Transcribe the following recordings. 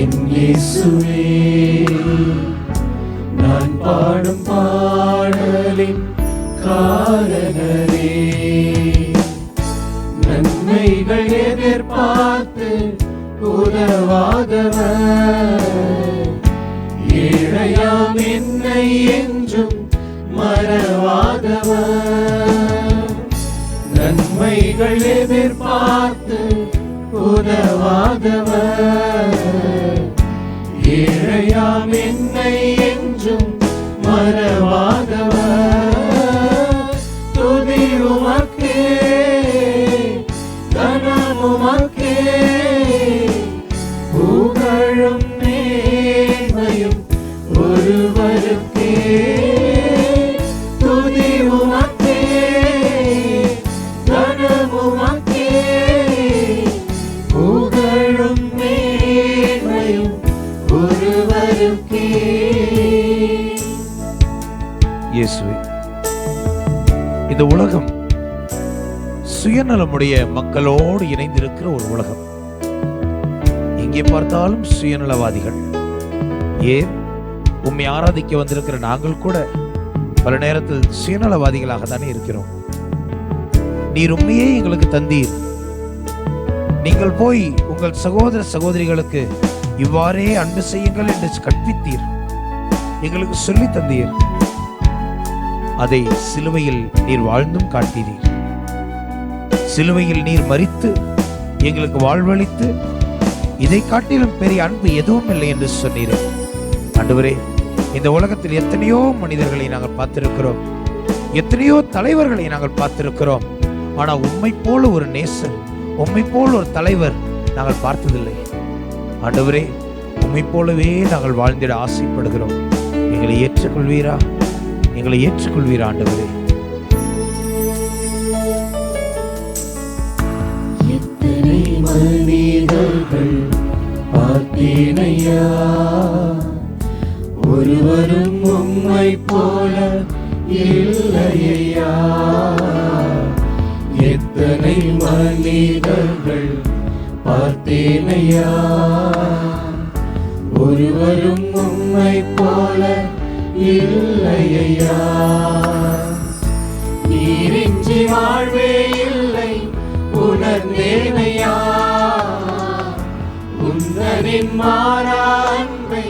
என் இயேசுவே, நான் பாடும் பாடலின் காரணரே. நன்மைகள் எதிர்பார்த்து உதவாதவர், ஏழையாம் என்னை என்றும் மறவாதவர். நன்மைகள் எதிர்பார்த்து உதவாதவர், ஏழையாம் என்னை என்றும் மறவாதவர். துதி உமக்கே, கனம் உமக்கே, புகழும் மேன்மையும் ஒருவருக்கே. துதி உமக்கே, கனம் உமக்கே, புகழும் மேன்மையும் ஒருவருக்கே. இயேசுவே, இந்த உலகம் சுயநலமுடைய மக்களோடு இணைந்திருக்கிற ஒரு உலகம். எங்கே பார்த்தாலும் சுயநலவாதிகள். ஏன், உம்மை ஆராதிக்க வந்திருக்கிற நாங்கள் கூட பல நேரத்தில் சுயநலவாதிகளாக தானே இருக்கிறோம். நீர் உண்மையே எங்களுக்கு தந்தீர். நீங்கள் போய் உங்கள் சகோதர சகோதரிகளுக்கு இவ்வாறே அன்பு செய்யுங்கள் என்று கற்பித்தீர், எங்களுக்கு சொல்லி தந்தீர். அதை சிலுவையில் நீர் வாழ்ந்தும் காட்டினீர். சிலுவையில் நீர் மரித்து எங்களுக்கு வாழ்வளித்து, இதை காட்டிலும் பெரிய அன்பு எதுவும் இல்லை என்று சொன்னீர். ஆண்டவரே, இந்த உலகத்தில் எத்தனையோ மனிதர்களை நாங்கள் பார்த்திருக்கிறோம், எத்தனையோ தலைவர்களை நாங்கள் பார்த்திருக்கிறோம். ஆனால் உம்மை போல ஒரு நேசர், உம்மை போல ஒரு தலைவர் நாங்கள் பார்த்ததில்லை. ஆண்டவரே, உம்மை போலவே நாங்கள் வாழ்ந்திட ஆசைப்படுகிறோம். எங்களை ஏற்றுக்கொள்வீரா? எங்களை ஏற்றுக்கொள்வீரா ஆண்டவரே? எத்தனை மனிதர்கள் பார்த்தேனையா, ஒருவரும் உம்மை போல இல்லையா. எத்தனை மனிதர்கள் பார்த்தேனையா, ஒருவரும் உம்மை போல இல்லையா. நீரின்றி வாழ்வே இல்லை உணர்ந்தேனையா, உன்னரின் மாறா அன்பை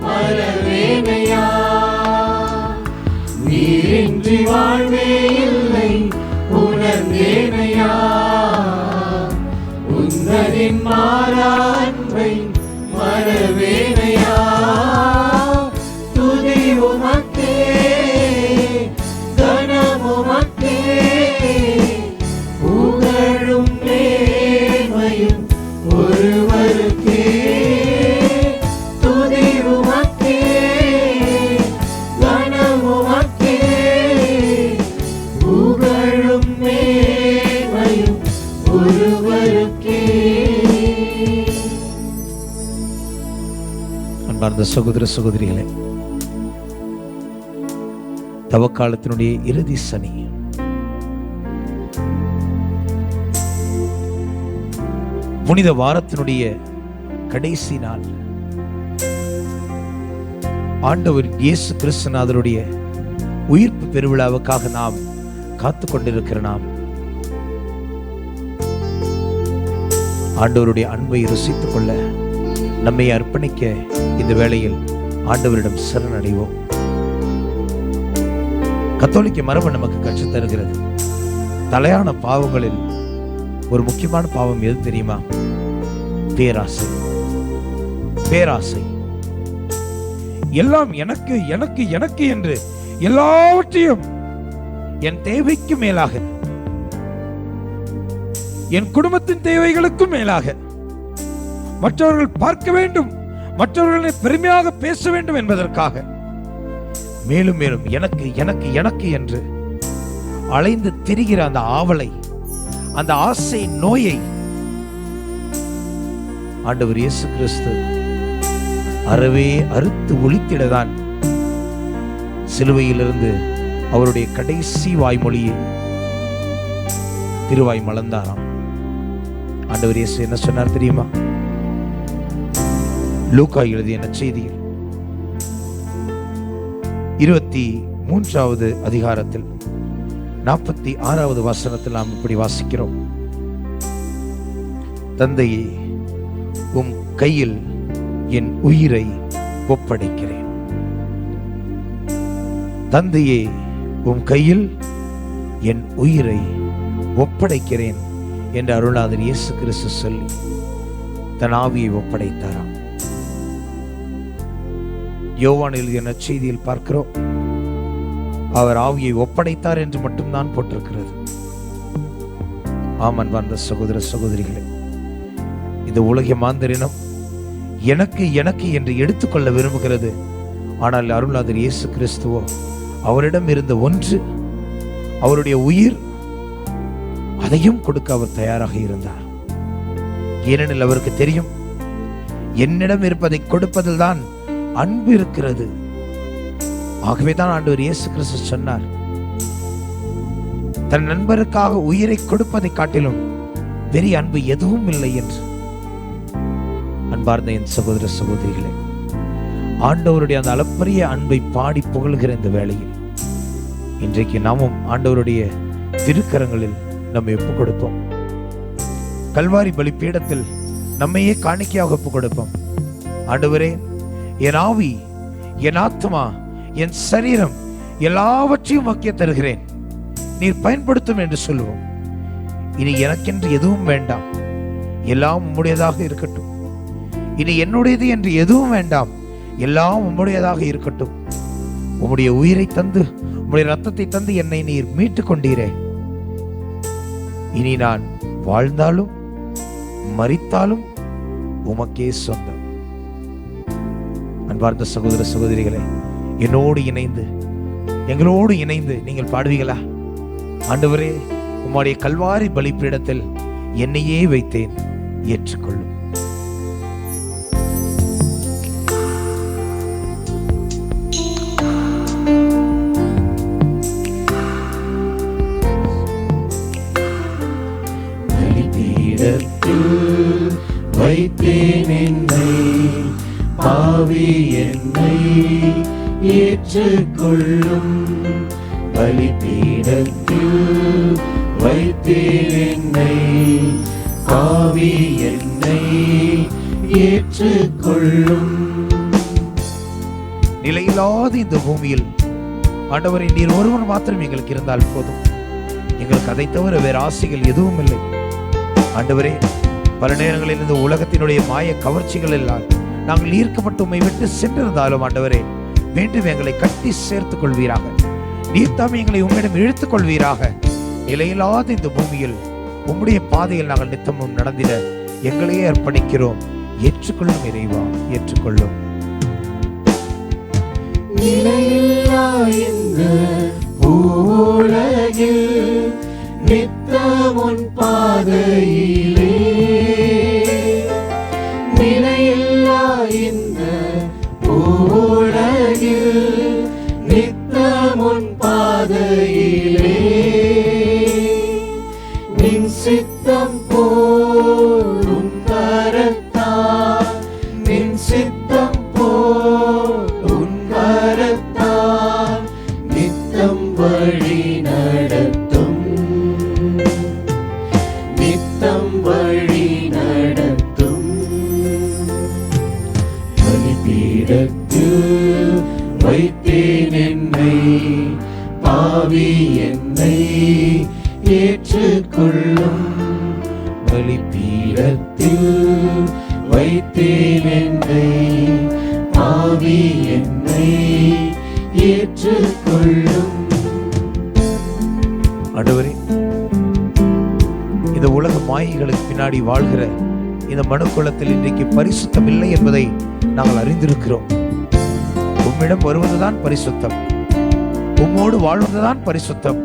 மறவேனையா. நீரின்றி வாழ்வே இல்லை உணர்ந்தேனையா, உன்னரின் மாறா அன்பை மறவேனையா. துதி உமக்கே, கனம் உமக்கே, புகழும் மேன்மையும் ஒருவருக்கே. துதி உமக்கே, கனம் உமக்கே, புகழும் மேன்மையும் ஒருவருக்கே. அன்பார்ந்த சகோதர சகோதரிகளே, தவக்காலத்தினுடைய இறுதி சனி, புனித வாரத்தினுடைய கடைசி நாள், ஆண்டவர் இயேசு கிறிஸ்துநாதருடைய உயிர்ப்பு பெருவிழாவுக்காக நாம் காத்து கொண்டிருக்கிற நாம் ஆண்டவருடைய அன்பை ருசித்துக் கொள்ள நம்மை அர்ப்பணிக்க இந்த வேளையில் ஆண்டவரிடம் சரணடைவோம். கத்தோலிக்க மரபு நமக்கு கற்றுத் தருகிறது. தலையான பாவங்களில் ஒரு முக்கியமான பாவம் எது தெரியுமா? பேராசை. பேராசை. எல்லாம் எனக்கு எனக்கு எனக்கு என்று எல்லாவற்றையும் என் தேவைக்கு மேலாக, என் குடும்பத்தின் தேவைகளுக்கும் மேலாக, மற்றவர்கள் பார்க்க வேண்டும், மற்றவர்களை பெருமையாக பேச வேண்டும் என்பதற்காக மேலும் மேலும் எனக்கு எனக்கு எனக்கு என்று அலைந்து திரிகிற அந்த ஆவலை, அந்த ஆசை நோயை ஆண்டவர் இயேசு கிறிஸ்து அறவே அறுத்து ஒழித்திடதான் சிலுவையிலிருந்து அவருடைய கடைசி வாய்மொழியை திருவாய் மலர்ந்தாராம். ஆண்டவர் இயேசு என்ன சொன்னார் தெரியுமா? லூக்கா எழுதிய நற்செய்தியில் 23வது அதிகாரத்தில் 46வது வசனத்தில் நாம் இப்படி வாசிக்கிறோம். தந்தையே, உம் கையில் என் உயிரை ஒப்படைக்கிறேன். தந்தையே, உம் கையில் என் உயிரை ஒப்படைக்கிறேன் என்று அருளாளர் இயேசு கிறிஸ்து சொல்லி தன் ஆவியை ஒப்படைத்தாராம். யோவான் எழுதிய நற்செய்தியில் பார்க்கிறோம், அவர் ஆவியை ஒப்படைத்தார் என்று மட்டும்தான் போட்டிருக்கிறது. ஆமன் வந்த சகோதர சகோதரிகளே, இந்த உலக மாந்தரினம் எனக்கு எனக்கு என்று எடுத்துக்கொள்ள விரும்புகிறது. ஆனால் அருளாளர் இயேசு கிறிஸ்துவோ அவரிடம் இருந்த ஒன்று, அவருடைய உயிர், அதையும் கொடுக்க அவர் தயாராக இருந்தார். ஏனெனில் அவருக்கு தெரியும், என்னிடம் இருப்பதை கொடுப்பதில் தான் அன்பு இருக்கிறது. ஆகவேதான் ஆண்டவர் இயேசு கிறிஸ்து சொன்னார், தன் நண்பருக்காக உயிரை கொடுப்பதை காட்டிலும் வெறி அன்பு எதுவும் இல்லை என்று. அன்பார்ந்த என் சகோதர சகோதரிகளே, ஆண்டவருடைய அந்த அளப்பரிய அன்பை பாடி புகழ்கிற இந்த வேளையில் இன்றைக்கு நாமும் ஆண்டவருடைய திருக்கரங்களில் நம்மை ஒப்புக் கொடுப்போம். கல்வாரி பலி பீடத்தில் நம்மையே காணிக்கையாக ஒப்புக் கொடுப்போம். ஆண்டவரே, என் ஆவி, என் ஆத்மா, என் சரீரம் எல்லாவற்றையும் வாக்கிய தருகிறேன், நீர் பயன்படுத்தும் என்று சொல்லுவோம். இனி எனக்கென்று எதுவும் வேண்டாம், எல்லாம் உம்முடையதாக இருக்கட்டும். இனி என்னுடையது என்று எதுவும் வேண்டாம், எல்லாம் உம்முடையதாக இருக்கட்டும். உம்முடைய உயிரை தந்து, உம்முடைய ரத்தத்தை தந்து என்னை நீர் மீட்டுக் கொண்டீரே. இனி நான் வாழ்ந்தாலும் மரித்தாலும் உமக்கே சொந்தம். அன்பார்ந்த சகோதர சகோதரிகளே, என்னோடு இணைந்து, எங்களோடு இணைந்து நீங்கள் பாடுவீங்களா? ஆண்டவரே, உம்முடைய கல்வாரி பலிபீடத்தில் என்னையே வைத்தேன், ஏற்றுக்கொள்ளும். வைத்தேன் என்னை, பாவி என்னை ஏற்றுக்கொள்ளும். பலிபீடத்தில் வைத்தேன் என்னை, பாவி என்னை ஏற்றுக்கொள்ளும். நிலையில்லாத இந்த பூமியில் ஆண்டவரை நீர் ஒருவன் மாத்திரம் எங்களுக்கு இருந்தால் போதும். எங்களுக்கு அதை தவிர வேறு ஆசைகள் எதுவும் இல்லை. ஆண்டவரே, பல நேரங்களில் இந்த உலகத்தினுடைய மாய கவர்ச்சிகள் எல்லாம் நாங்கள் ஈர்க்கப்பட்டு உம்மை விட்டு சென்றிருந்தாலும் ஆண்டவரே, மீண்டும் எங்களை கட்டி சேர்த்துக் கொள்வீராக. நீர் தாம் எங்களை உம்மிடம் இழுத்துக் கொள்வீராக. நிலையில்லாத இந்த பூமியில் உம்முடைய பாதையில் நாங்கள் நித்தமும் நடந்திட எங்களையே அர்ப்பணிக்கிறோம். ஏற்றுக்கொள்ளும் இறைவா, ஏற்றுக்கொள்ளும். நிலையில்லா இந்த உலகில் நித்தம் உன் பாதையிலே, நிலையில்லா இந்த உலகில் நித்தம் உன் பாதையிலே, நின் சித்தம் போல் உன் கரத்தால், நின் சித்தம் போல் உன் கரத்தால் நித்தம் வழி நடத்தும், நித்தம் வழி நடத்தும். பலிபீடத்தில் வைத்தேன் என்னை, பாவி என்னை ஏற்றுக்கொள்ளும். பலிபீடத்தில் வைத்தேன் என்னை, பாவி என்னை ஏற்றுக்கொள்ளும். ஆண்டவரே, இந்த உலக மாயைகளுக்கு பின்னாடி வாழ்கிற இந்த மனுக்குலத்தில் இன்றைக்கு பரிசுத்தம் இல்லை என்பதை நாங்கள் அறிந்திருக்கிறோம். உம்மிடம் வருவதுதான் பரிசுத்தம், உம்மோடு வாழ்வதுதான் பரிசுத்தம்,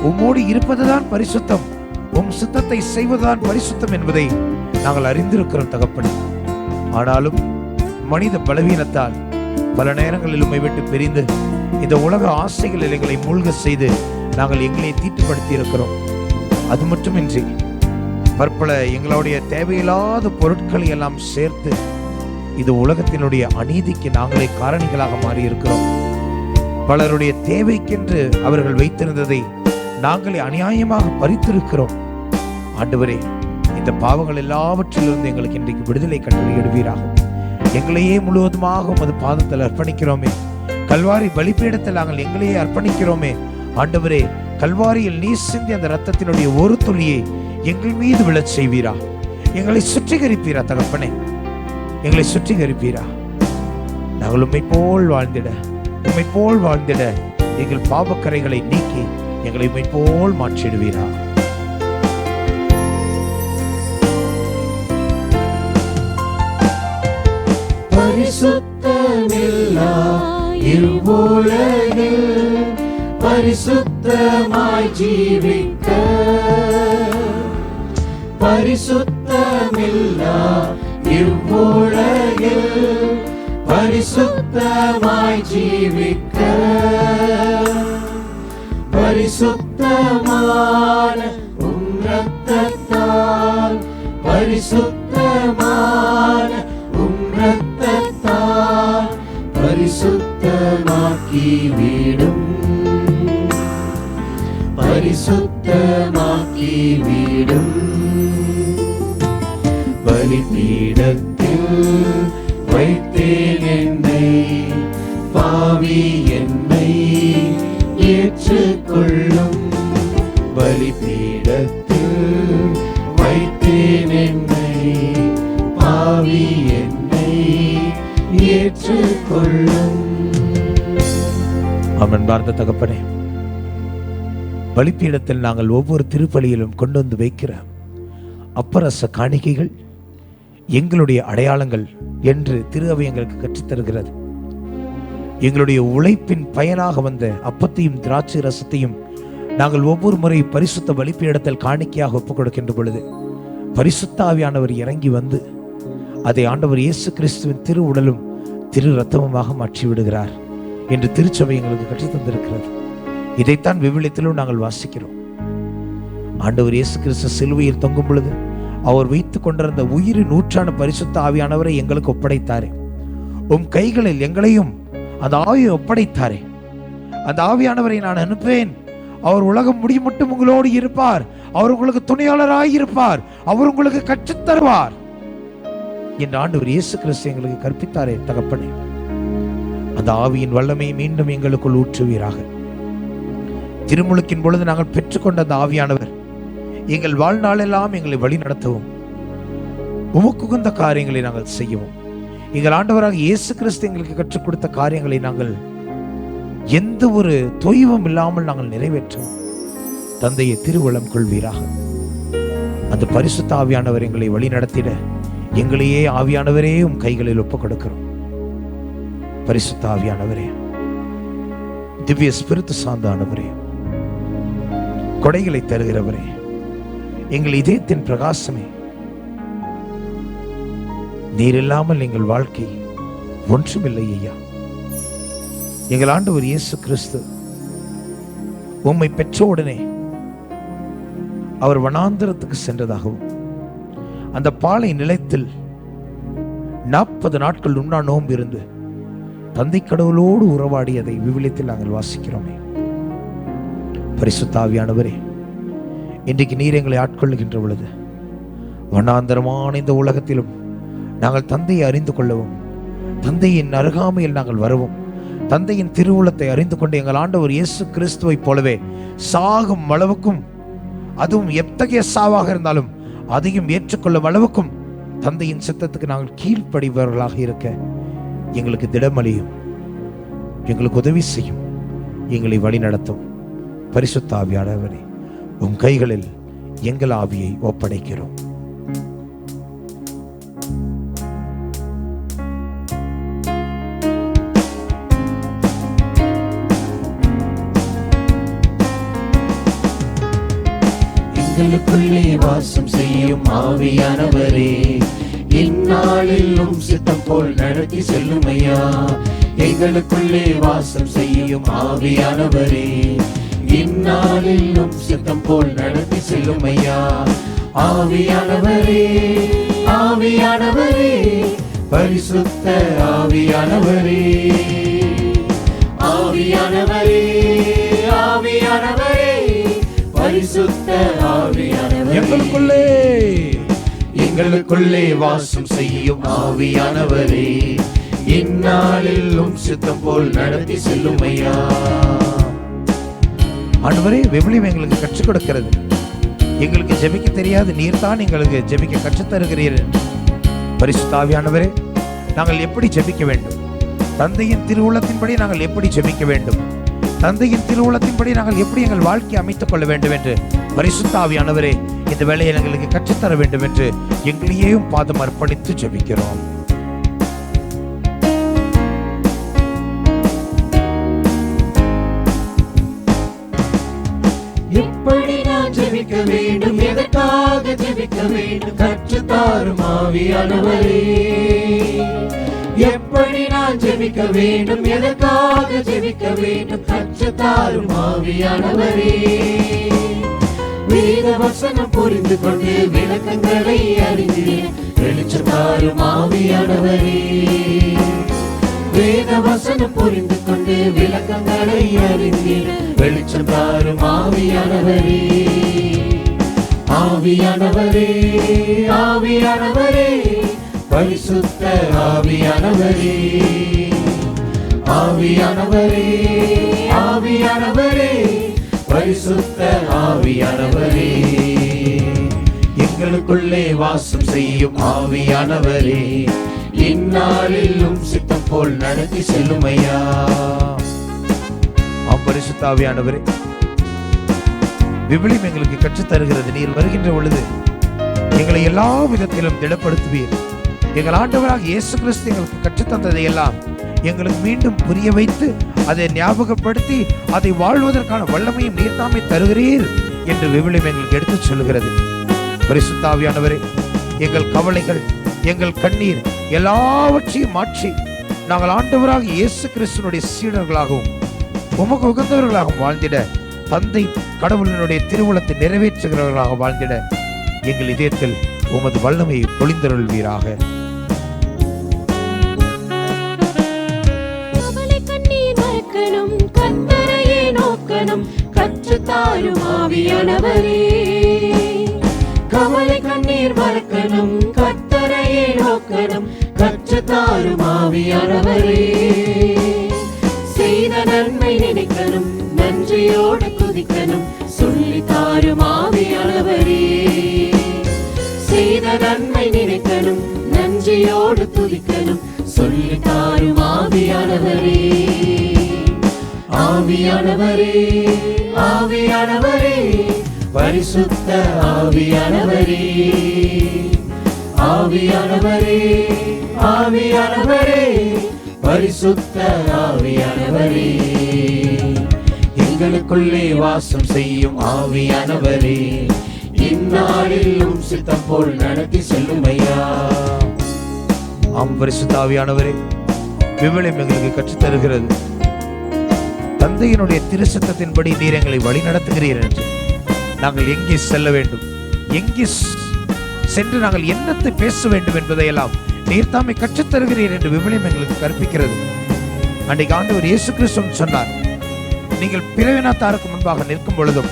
உம்மோடு இருப்பதுதான் பரிசுத்தம், உம் சித்தத்தை செய்வதுதான் பரிசுத்தம் என்பதை நாங்கள் அறிந்திருக்கிறோம் தகப்பனே. ஆனாலும் மனித பலவீனத்தால் பல நேரங்களில் உம்மை விட்டு பிரிந்து இந்த உலக ஆசைகளில் எங்களை மூழ்க செய்து நாங்கள் எங்களை தீட்டுப்படுத்தி இருக்கிறோம். அது மட்டுமின்றி பற்பல எங்களுடைய தேவையில்லாத பொருட்களை எல்லாம் சேர்த்து இது உலகத்தினுடைய அநீதிக்கு நாங்களே காரணிகளாக மாறி இருக்கிறோம். பலருடைய தேவைக்கென்று அவர்கள் வைத்திருந்ததை நாங்களே அநியாயமாக பறித்திருக்கிறோம். ஆண்டவரே, இந்த பாவங்கள் எல்லாவற்றிலிருந்து எங்களுக்கு இன்றைக்கு விடுதலை கட்டளையிடுவீராக. எங்களையே முழுவதுமாக உமது பாதத்தில் அர்ப்பணிக்கிறோமே. கல்வாரி பலிபீடத்தில் நாங்கள் எங்களையே அர்ப்பணிக்கிறோமே. ஆண்டவரே, கல்வாரியில் நீ சிந்தி அந்த இரத்தத்தினுடைய ஒரு துளியை எங்கள் மீது விழச் செய்வீரா. எங்களை சுற்றிகரிப்பீரா தகப்பனே, எங்களை சுற்றிகரிப்பீரா. நாங்கள் உம்மை போல் வாழ்ந்திட, உம்மை போல் வாழ்ந்திட எங்கள் பாவக்கரைகளை நீக்கி எங்களை உம்மை போல் மாற்றிடுவீரா. பரிசுத்தமில்லா இவ்வுலகில் பரிசுத்தமாய் ஜீவிக்க, பரிசுத்தமில்லா இவ்வுலகில் பரிசுத்தமாய் ஜீவிக்க, பரிசுத்தமான உம் இரத்தத்தால், பரிசுத்தமான உம் இரத்தத்தால் பரிசுத்தமாக்கி விடும், பரிசுத்தமாக்கி விடும். பலிபீடத்தில் வைத்தேன் என்னை, பாவி என்னை ஏற்றுக்கொள்ளும். பலிபீடத்தில் வைத்தேன் என்னை, பாவி என்னை ஏற்றுக்கொள்ளும். ஆமென். பார்த்த தகப்பனே, பலிபீடத்தில் நாங்கள் ஒவ்வொரு திருப்பலியிலும் கொண்டு வந்து வைக்கிற அப்பரச காணிக்கைகள் எங்களுடைய அடையாளங்கள் என்று திரு அவை எங்களுக்கு கற்றுத்தருகிறது. எங்களுடைய உழைப்பின் பயனாக வந்த அப்பத்தையும் திராட்சை ரசத்தையும் நாங்கள் ஒவ்வொரு முறை பரிசுத்த பலிபீடத்தில் காணிக்கையாக ஒப்புக் கொடுக்கின்ற பொழுது பரிசுத்த ஆவியானவர் இறங்கி வந்து அதை ஆண்டவர் இயேசு கிறிஸ்துவின் திரு உடலும் திரு ரத்தமுமாக மாற்றி விடுகிறார் என்று திருச்சபை எங்களுக்கு கற்றுத் தந்திருக்கிறது. இதைத்தான் விவிலியத்திலும் நாங்கள் வாசிக்கிறோம். ஆண்டவர் இயேசு கிறிஸ்து சிலுவையில் தொங்கும் பொழுது அவர் வைத்துக் கொண்டிருந்த உயிரின் நூற்றான பரிசுத்த ஆவியானவரை எங்களுக்கு ஒப்படைத்தாரே. உம் கைகளில் எங்களையும் அந்த ஆவியை ஒப்படைத்தாரே. அந்த ஆவியானவரை நான் அனுப்பேன், அவர் உலகம் முடியும் மட்டும் உங்களோடு இருப்பார், அவர் உங்களுக்கு துணையாளராய் இருப்பார், அவர் உங்களுக்கு கற்றுத் தருவார் என்று ஆண்டவர் இயேசு கிறிஸ்து எங்களுக்கு கற்பித்தாரே தகப்பனே. அந்த ஆவியின் வல்லமை மீண்டும் எங்களுக்குள் ஊற்றுவீராக. திருமுழுக்கின் பொழுது நாங்கள் பெற்றுக்கொண்ட அந்த ஆவியானவர் எங்கள் வாழ்நாளெல்லாம் எங்களை வழி நடத்தவும், உமக்குகந்த காரியங்களை நாங்கள் செய்யவும், எங்கள் ஆண்டவராக இயேசு கிறிஸ்து எங்களுக்கு கற்றுக் கொடுத்த காரியங்களை நாங்கள் எந்த ஒரு தொய்வும் இல்லாமல் நாங்கள் நிறைவேற்றவும் தந்தையை திருவுளம் கொள்வீராக. அந்த பரிசுத்த ஆவியானவர் எங்களை வழி நடத்திட எங்களையே ஆவியானவரே உம் கைகளில் ஒப்புக் கொடுக்கிறோம். பரிசுத்த ஆவியானவரே, திவ்ய ஸ்பிரித்து சார்ந்தானவரே, கொடைகளை தருகிறவரே, எங்கள் இதயத்தின் பிரகாசமே, நீர் இல்லாமல் எங்கள் வாழ்க்கை ஒன்றுமில்லை ஐயா. எங்கள் ஆண்டவர் இயேசு கிறிஸ்து உம்மை பெற்ற உடனே அவர் வனாந்தரத்துக்கு சென்றதாகவும் அந்த பாலை நிலத்தில் 40 நாட்கள் உண்ணா நோன்பு இருந்து தந்தை கடவுளோடு உறவாடியதை விவிலியத்தில் நாங்கள் வாசிக்கிறோமே. பரிசுத்த ஆவியானவரே, இன்றைக்கு நீர் எங்களை ஆட்கொள்ளுகின்ற பொழுது வனாந்தரமான இந்த உலகத்திலும் நாங்கள் தந்தையை அறிந்து கொள்ளவும், தந்தையின் அருகாமையில் நாங்கள் வரவும், தந்தையின் திருவுளத்தை அறிந்து கொண்டு எங்கள் ஆண்டவர் இயேசு கிறிஸ்துவை போலவே சாகும் அளவுக்கும், அதுவும் எத்தகைய சாவாக இருந்தாலும் அதையும் ஏற்றுக்கொள்ளும் அளவுக்கும் தந்தையின் சித்தத்துக்கு நாங்கள் கீழ்ப்படிபவர்களாக இருக்க எங்களுக்கு திடமளியும், எங்களுக்கு உதவி செய்யும், எங்களை வழி நடத்தும். பரிசுத்த ஆவியானவரே, உம் கைகளில் எங்கள் ஆவியை ஒப்படைக்கிறோம். எங்களுக்குள்ளே வாசம் செய்யும் ஆவியானவரே, இந்நாளிலும் சித்தம் போல் நடத்தி செல்லுமையா. எங்களுக்குள்ளே வாசம் செய்யும் ஆவியானவரே, இந்நாளிலும் சித்தம் போல் நடத்தி செல்லுமையா. ஆவியானவரே ஆவியானவரே பரிசுத்த ஆவியானவரே ஆவியானவரே ஆவியானவரே பரிசுத்த ஆவியானவரே எங்களுக்குள்ளே வாசம் செய்யும் ஆவியானவரே இந்நாளிலும் சித்தம் போல் நடத்தி செல்லும் ஐயா. ஆண்டவரே, விவிலியம் எங்களுக்கு கற்றுக் கொடுக்கிறது. எங்களுக்கு ஜெபிக்க தெரியாது, நீர் தான் எங்களுக்கு ஜெபிக்க கற்றுத் தருகிறீர்கள். பரிசுத்த ஆவியானவரே, நாங்கள் எப்படி ஜெபிக்க வேண்டும், தந்தையின் திருவுளத்தின்படி நாங்கள் எப்படி ஜெபிக்க வேண்டும், தந்தையின் திருவுளத்தின்படி நாங்கள் எப்படி எங்கள் வாழ்க்கையை அமைத்துக் கொள்ள வேண்டும் என்று பரிசுத்த ஆவியானவரே இந்த வேளையை எங்களுக்கு கற்றுத்தர வேண்டும் என்று எங்களையும் பாதம் அர்ப்பணித்து ஜெபிக்கிறோம். எப்படி நான் ஜெபிக்க வேண்டும், எதற்காக ஜெபிக்க வேண்டும் கற்றுத்தாரும் ஆவியானவரே. எப்படி நான் ஜெபிக்க வேண்டும், எதற்காக ஜெபிக்க வேண்டும் கற்றுத்தாரும் ஆவியானவரே. வேத வசனம் புரிந்து கொண்டு விளக்கங்களை அறிந்திட வெளிச்சம் தாரும் ஆவியானவரே. வேத வசனம் புரிந்து கொண்டு விளக்கங்களை அறிந்திட வெளிச்சம் தாரும் ஆவியானவரே. ஆவியானவரே ஆவியானவரே பரிசுத்த ஆவியானவரே ஆவியானவரே ஆவியானவரே பரிசுத்த ஆவியானவரே எங்களுக்குள்ளே வாசம் செய்யும் ஆவியானவரே இந்நாளிலும் சித்தம் போல் நடத்தி செல்லும் ஐயா. பரிசுத்த ஆவியானவரே, விவிலியம் எங்களுக்கு கற்றுத் தருகிறது. நீர் வருகின்ற பொழுது எங்களை எல்லா விதத்திலும் திடப்படுத்துவீர். எங்கள் ஆண்டவராக இயேசு கிறிஸ்து எங்களுக்கு கற்றுத் தந்ததை எல்லாம் எங்களுக்கு மீண்டும் புரிய வைத்து அதை ஞாபகப்படுத்தி அதை வாழ்வதற்கான வல்லமையும் நீர்தாமை தருகிறீர் என்று விவிலியம் எங்களுக்கு எடுத்துச் சொல்கிறது. பரிசுத்த ஆவியானவரே, எங்கள் கவலைகள், எங்கள் கண்ணீர் எல்லாவற்றையும் மாற்றி நாங்கள் ஆண்டவராக இயேசு கிறிஸ்துனுடைய சீடர்களாகவும் உமக்கு உகந்தவர்களாகவும் வாழ்ந்திட, தந்தை கடவுளினுடைய திருவுளத்தை நிறைவேற்றுகிறவர்களாக வாழ்ந்திட எங்கள் இதயத்தில் உமது வல்லமையை பொழிந்தருள்வீராக. கர்த்தரையே நோக்கணும் கற்றுத்தாரும் ஆவியானவரே. கவலை கண்ணீர் மறக்கணும், கர்த்தரையே நோக்கணும் கற்றுத்தாரும் ஆவியானவரே. செய்த நன்மை நினைக்கணும், நன்றியோடு துதிக்கணும் சொல்லித்தாரும் ஆவியானவரே. செய்த நன்மை நினைக்கணும், நன்றியோடு துதிக்கணும் சொல்லித்தாரும் ஆவியானவரே. ஆவியானவரே ஆவியானவரே பரிசுத்த ஆவியானவரே ஆவியானவரே ஆவியானவரே பரிசுத்த ஆவியானவரே எங்களுக்குள்ளே வாசம் செய்யும் ஆவியானவரே இந்நாளிலும் சித்தம் போல் நடத்தி செல்லும் ஐயா. பரிசுத்த ஆவியானவரே, விவிலியம் எங்களுக்கு கற்றுத் தருகிறது. தந்தையினுடைய திருச்சட்டத்தின்படி நீர் எங்களை வழி நடத்துகிறீர் என்று நாங்கள் எங்கே செல்ல வேண்டும், எங்கே சென்று நாங்கள் என்னத்தை பேச வேண்டும் என்பதையெல்லாம் நீர் தாமே கற்றுத் தருகிறீர் என்று விவிலியம் எங்களுக்கு கற்பிக்கிறது. அன்றைக்கு ஆண்டவர் இயேசு கிறிஸ்து சொன்னார், நீங்கள் பிறவினத்தாருக்கு முன்பாக நிற்கும் பொழுதும்,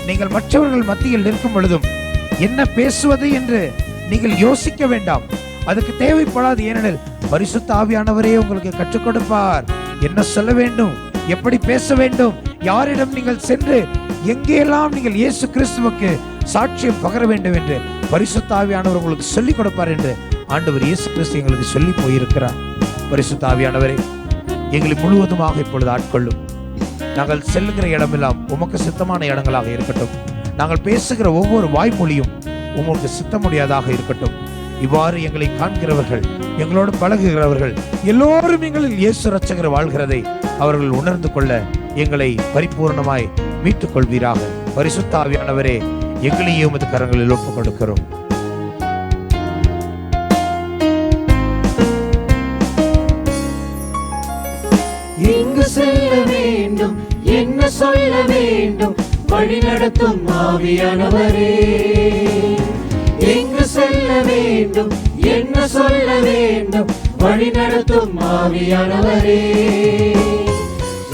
நீங்கள் மற்றவர்கள் மத்தியில் நிற்கும் பொழுதும் என்ன பேசுவது என்று நீங்கள் யோசிக்க வேண்டாம், அதுக்கு தேவைப்படாது. ஏனெனில் பரிசுத்த ஆவியானவரே உங்களுக்கு கற்றுக் கொடுப்பார். என்ன சொல்ல வேண்டும், எப்படி பேச வேண்டும், யாரிடம் நீங்கள் சென்று எங்கெல்லாம் நீங்கள் இயேசு கிறிஸ்துவுக்கு சாட்சியம் பகர வேண்டும் என்று பரிசுத்த ஆவியானவர் உங்களுக்கு சொல்லிக் கொடுப்பார் என்று ஆண்டவர் இயேசு கிறிஸ்து எங்களுக்கு சொல்லி போயிருக்கிறார். பரிசுத்த ஆவியானவரே, எங்களை முழுவதுமாக இப்பொழுது ஆட்கொள்ளும். நாங்கள் செல்லுகிற இடமெல்லாம் உமக்கு சித்தமான இடங்களாக இருக்கட்டும். நாங்கள் பேசுகிற ஒவ்வொரு வாய்மொழியும் உமக்கு சித்தமுடையதாக இருக்கட்டும். இவ்வாறு எங்களை காண்கிறவர்கள், எங்களோடு பழகுகிறவர்கள் எல்லோரும் எங்களில் இயேசு இரட்சகர் வாழ்கிறதை அவர்கள் உணர்ந்து கொள்ள எங்களை பரிபூர்ணமாய் மீட்டுக் கொள்வீராக. பரிசுத்த ஆவியானவரே, எங்களையே உமது கரங்களில் ஒப்புக் கொடுக்கிறோம். எங்கு செல்ல வேண்டும், என்ன சொல்ல வேண்டும், வழி நடத்தும் ஆவியானவரே. வேண்டும், என்ன சொல்ல வேண்டும், வழி நடத்தும் ஆவியானவரே.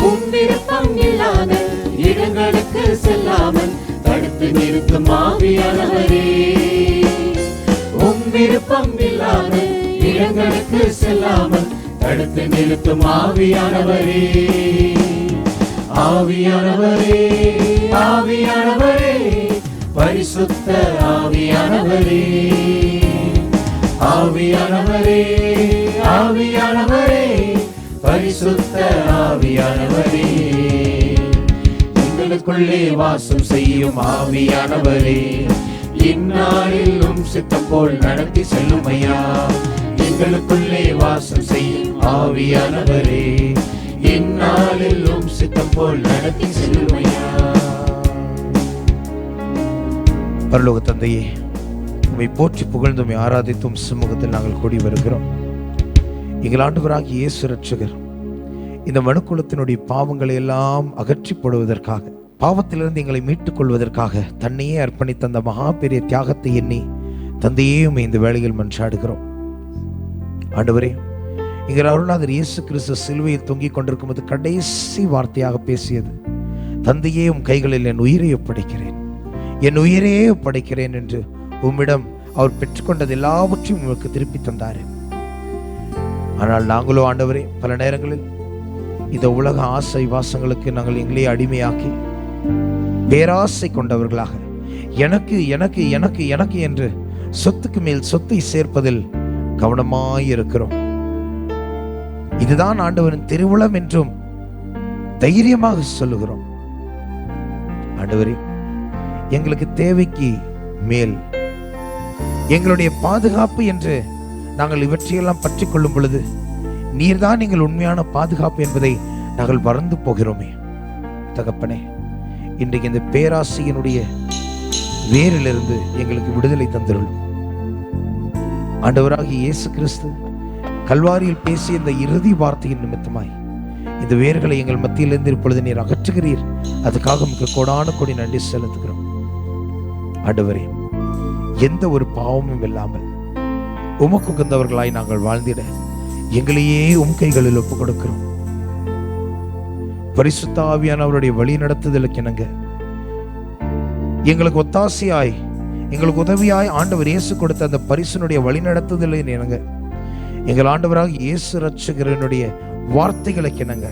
உம் விருப்பம் இல்லாத இடங்களுக்கு செல்லாமல் தடுத்து நிறுத்தும் ஆவியானவரே. உம் விருப்பம் இல்லாத இடங்களுக்கு செல்லாமல் தடுத்து நிறுத்தும் ஆவியானவரே. ஆவியானவரே, ஆவியானவரே, பரிசுத்த ஆவியானவரே. ஆவியானவரே, ஆவியானவரே, பரிசுத்த ஆவியானவரே. எங்களுக்குள்ளே வாசம் செய்யும் ஆவியானவரே, இந்நாளிலும் சித்தம் போல் நடத்தி செல்லும் ஐயா. எங்களுக்குள்ளே வாசம் செய்யும் ஆவியானவரே, இந்நாளிலும் சித்தம் போல் நடத்தி செல்லும் ஐயா. பரலோக தந்தையே, உம்மை போற்றி புகழ்ந்தும் ஆராதித்தும் சமூகத்தில் நாங்கள் கூடி வருகிறோம். எங்கள் ஆண்டவராகிய இயேசு இரட்சகர் இந்த மனுக்குலத்தினுடைய பாவங்களை எல்லாம் அகற்றி போடுவதற்காக, பாவத்திலிருந்து எங்களை மீட்டுக் கொள்வதற்காக தன்னையே அர்ப்பணித்த அந்த மகா பெரிய தியாகத்தை எண்ணி தந்தையே உம்மை இந்த வேளையில் மன்றாடுகிறோம். ஆண்டவரே, எங்கள் அருளாளர் இயேசு கிறிஸ்து சிலுவையில் தொங்கிக் கொண்டிருக்கும் போது கடைசி வார்த்தையாக பேசியது, தந்தையே உம் கைகளில் என் உயிரை ஒப்படைக்கிறேன், என் உயிரே ஒப்படைக்கிறேன் என்று உம்மிடம் அவர் பெற்றுக்கொண்டது எல்லாவற்றையும் உங்களுக்கு திருப்பி தந்தார். ஆனால் நாங்களோ ஆண்டவரே, பல நேரங்களில் இந்த உலக ஆசை வாசங்களுக்கு நாங்கள் எங்களே அடிமையாக்கி பேராசை கொண்டவர்களாக எனக்கு எனக்கு எனக்கு எனக்கு என்று சொத்துக்கு மேல் சொத்தை சேர்ப்பதில் கவனமாயிருக்கிறோம். இதுதான் ஆண்டவரின் திருவுளம் என்றும் தைரியமாக சொல்லுகிறோம். ஆண்டவரே, எங்களுக்கு தேவைக்கு மேல் எங்களுடைய பாதுகாப்பு என்று நாங்கள் இவற்றையெல்லாம் பற்றி கொள்ளும் பொழுது நீர்தான் எங்கள் உண்மையான பாதுகாப்பு என்பதை நாங்கள் மறந்து போகிறோமே. தகப்பனே, இன்றைக்கு இந்த பேராசையினுடைய வேரிலிருந்து எங்களுக்கு விடுதலை தந்திருளும். ஆண்டவராகிய இயேசு கிறிஸ்து கல்வாரியில் பேசிய இந்த இறுதி வார்த்தையின் நிமித்தமாய் இந்த வேர்களை எங்கள் மத்தியிலிருந்து இப்பொழுது நீர் அகற்றுகிறீர். அதுக்காக உங்களுக்கு கோடான கோடி நன்றி செலுத்துகிறோம். ஆண்டவரே, எந்த ஒரு பாவமும் இல்லாமல் உமக்கு உகந்தவர்களாய் நாங்கள் வாழ்ந்திட எங்களையே உம் கைகளில் ஒப்புக் கொடுக்கிறோம். பரிசுத்த ஆவியானவருடைய வழி நடத்துதலுக்கு இணங்க எங்களுக்கு ஒத்தாசையாய், எங்களுக்கு உதவியாய் ஆண்டவர் இயேசு கொடுத்த அந்த பரிசுனுடைய வழி நடத்துதலை இணங்க எங்கள் ஆண்டவராக இயேசு இரட்சகரனுடைய வார்த்தைகளுக்கு இணங்க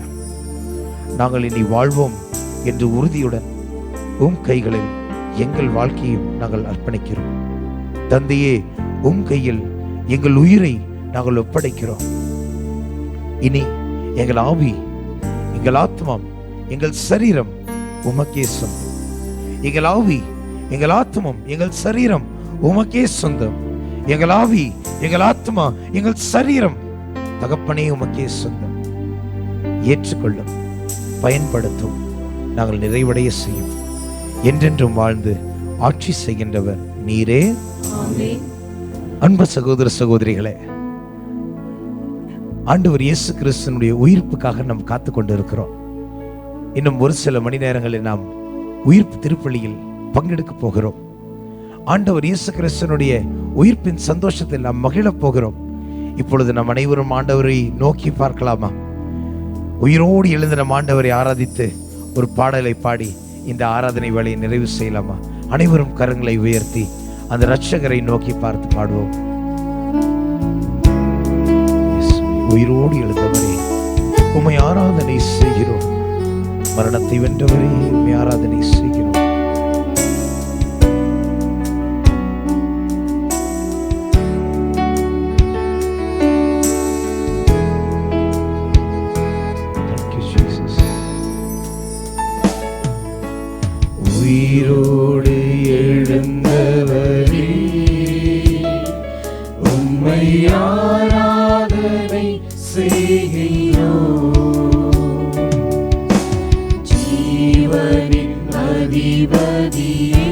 நாங்கள் இனி வாழ்வோம் என்று உறுதியுடன் உம் கைகளில் எங்கள் வாழ்க்கையும் நாங்கள் அர்ப்பணிக்கிறோம். தந்தையே, உம் கையில் எங்கள் உயிரை நாங்கள் ஒப்படைக்கிறோம். இனி எங்கள் ஆவி, எங்கள் ஆத்மம், எங்கள் சரீரம் உமக்கே சொந்தம். எங்கள் ஆவி, எங்கள் ஆத்மம், எங்கள் சரீரம் உமக்கே சொந்தம். எங்கள் ஆவி, எங்கள் ஆத்மா, எங்கள் சரீரம் தகப்பனே உமக்கே சொந்தம். ஏற்றுக்கொள்ளும், பயன்படுத்தும், நாங்கள் நிறைவடைய செய்யும். என்றென்றும் வாழ்ந்து ஆட்சி செய்கின்றவர் நீரே. அன்பு சகோதர சகோதரிகளே, ஆண்டவர் இயேசு கிறிஸ்துவினுடைய உயிர்ப்புக்காக நாம் காத்து கொண்டு இருக்கிறோம். இன்னும் ஒரு சில மணி நேரங்களில் நாம் உயிர்ப்பு திருப்பலியில் பங்கெடுக்க போகிறோம். ஆண்டவர் இயேசு கிறிஸ்துவினுடைய உயிர்ப்பின் சந்தோஷத்தில் நாம் மகிழப் போகிறோம். இப்பொழுது நம் அனைவரும் ஆண்டவரை நோக்கி பார்க்கலாமா? உயிரோடு எழுந்த நம் ஆண்டவரை ஆராதித்து ஒரு பாடலை பாடி இந்த ஆராதனை வேலையை நிறைவு செய்யலாமா? அனைவரும் கரங்களை உயர்த்தி அந்த இரட்சகரை நோக்கி பார்த்து பாடுவோம். உயிரோடு எழுந்தவரே, உம்மை ஆராதனை செய்கிறோம். மரணத்தை வென்றவரே, உம்மை ஆராதனை செய்கிறோம். உயிரோடு எழுந்தவரே, உம்மை ஆராதனை செய்கிறோம். ஜீவனின் அதிபதியே,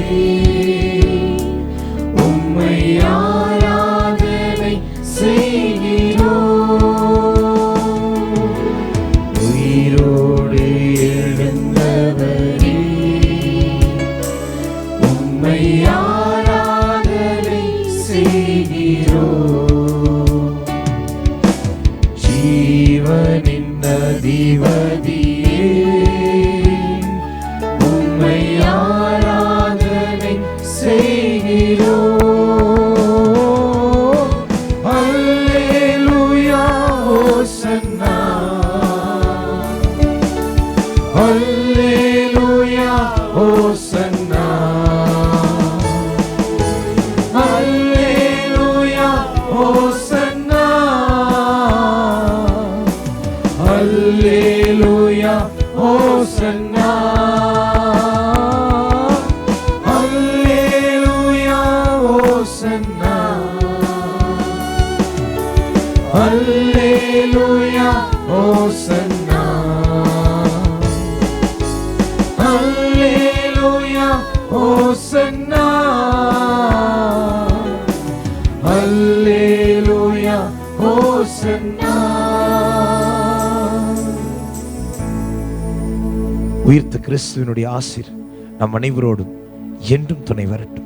உம்மை ஆராதனை செய்கிறோம். உயிரோடு எழுந்தவரே, உம்மை ஆராதனை செய்கிறோம். ஓசன்னா அல்லேலூயா ஓசன்னா அல்லேலூயா ஓசன்னா அல்லேலூயா ஓசன்னா. உயிர்த்த கிறிஸ்துவினுடைய ஆசீர் நம் அனைவரோடும் என்றும் துணை வரட்டும்.